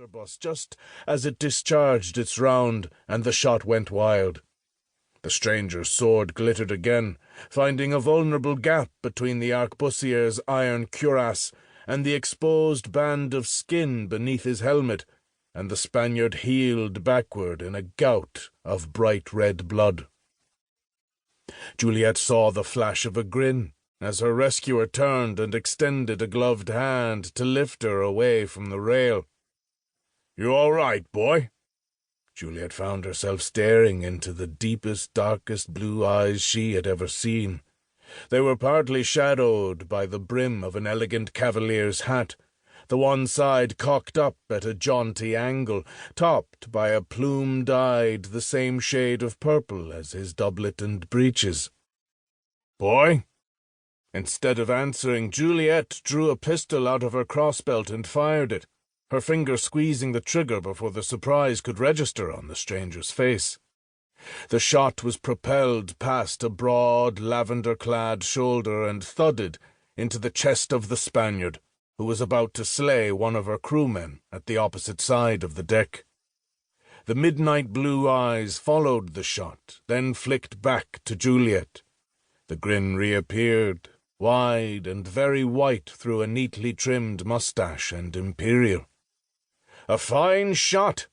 blunderbuss just as it discharged its round, and the shot went wild. The stranger's sword glittered again, finding a vulnerable gap between the arquebusier's iron cuirass and the exposed band of skin beneath his helmet, and the Spaniard heeled backward in a gout of bright red blood. Juliet saw the flash of a grin as her rescuer turned and extended a gloved hand to lift her away from the rail. "You all right, boy?" Juliet found herself staring into the deepest, darkest blue eyes she had ever seen. They were partly shadowed by the brim of an elegant cavalier's hat, the one side cocked up at a jaunty angle, topped by a plume dyed the same shade of purple as his doublet and breeches. "Boy?" Instead of answering, Juliet drew a pistol out of her crossbelt and fired it, her finger squeezing the trigger before the surprise could register on the stranger's face. The shot was propelled past a broad, lavender-clad shoulder and thudded into the chest of the Spaniard, who was about to slay one of her crewmen at the opposite side of the deck. The midnight blue eyes followed the shot, then flicked back to Juliet. The grin reappeared, wide and very white through a neatly trimmed mustache and imperial. "A fine shot,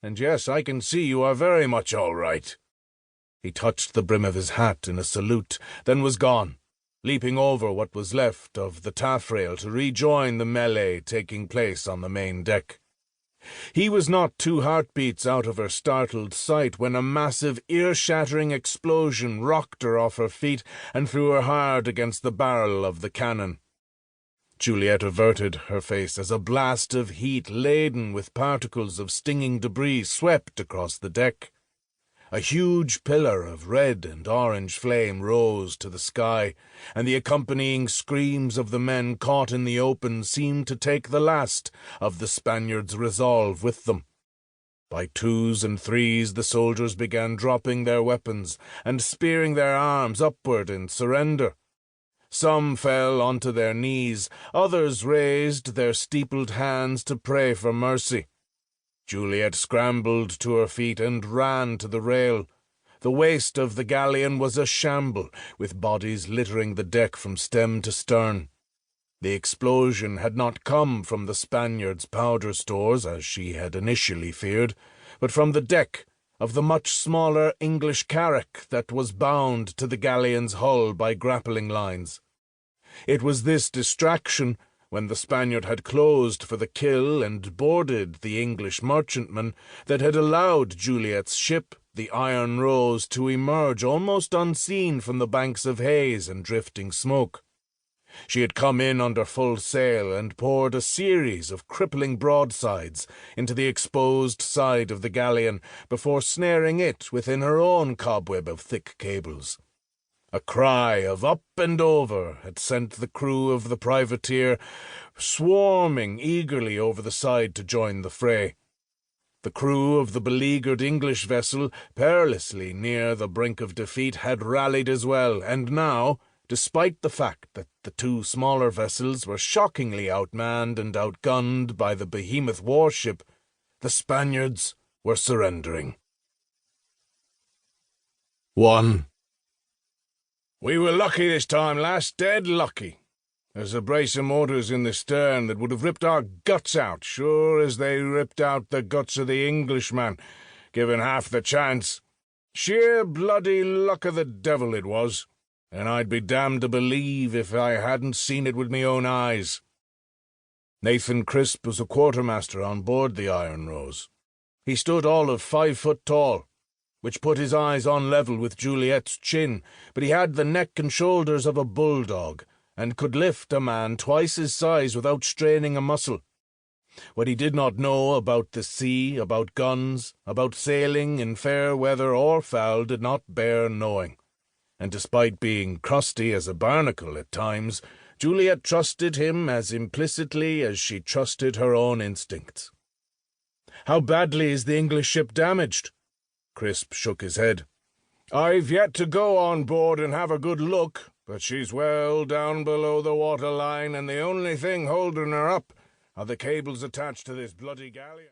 and yes, I can see you are very much all right." He touched the brim of his hat in a salute, then was gone, leaping over what was left of the taffrail to rejoin the melee taking place on the main deck. He was not 2 heartbeats out of her startled sight when a massive, ear-shattering explosion rocked her off her feet and threw her hard against the barrel of the cannon. Juliet averted her face as a blast of heat laden with particles of stinging debris swept across the deck. A huge pillar of red and orange flame rose to the sky, and the accompanying screams of the men caught in the open seemed to take the last of the Spaniards' resolve with them. By 2s and 3s the soldiers began dropping their weapons and spearing their arms upward in surrender. Some fell onto their knees, others raised their steepled hands to pray for mercy. Juliet scrambled to her feet and ran to the rail. The waist of the galleon was a shamble, with bodies littering the deck from stem to stern. The explosion had not come from the Spaniards' powder stores, as she had initially feared, but from the deck of the much smaller English carrack that was bound to the galleon's hull by grappling lines. It was this distraction, when the Spaniard had closed for the kill and boarded the English merchantman, that had allowed Juliet's ship, the Iron Rose, to emerge almost unseen from the banks of haze and drifting smoke. She had come in under full sail and poured a series of crippling broadsides into the exposed side of the galleon before snaring it within her own cobweb of thick cables. A cry of "up and over" had sent the crew of the privateer swarming eagerly over the side to join the fray. The crew of the beleaguered English vessel, perilously near the brink of defeat, had rallied as well, and now, despite the fact that the 2 smaller vessels were shockingly outmanned and outgunned by the behemoth warship, the Spaniards were surrendering. 1. "We were lucky this time, lass, dead lucky. There's a brace of mortars in the stern that would have ripped our guts out, sure as they ripped out the guts of the Englishman, given half the chance. Sheer bloody luck of the devil it was, and I'd be damned to believe if I hadn't seen it with me own eyes." Nathan Crisp was a quartermaster on board the Iron Rose. He stood all of 5 foot tall, which put his eyes on level with Juliet's chin, but he had the neck and shoulders of a bulldog, and could lift a man twice his size without straining a muscle. What he did not know about the sea, about guns, about sailing in fair weather or foul did not bear knowing, and despite being crusty as a barnacle at times, Juliet trusted him as implicitly as she trusted her own instincts. "How badly is the English ship damaged?" Crisp shook his head. "I've yet to go on board and have a good look, but she's well down below the waterline, and the only thing holding her up are the cables attached to this bloody galleon."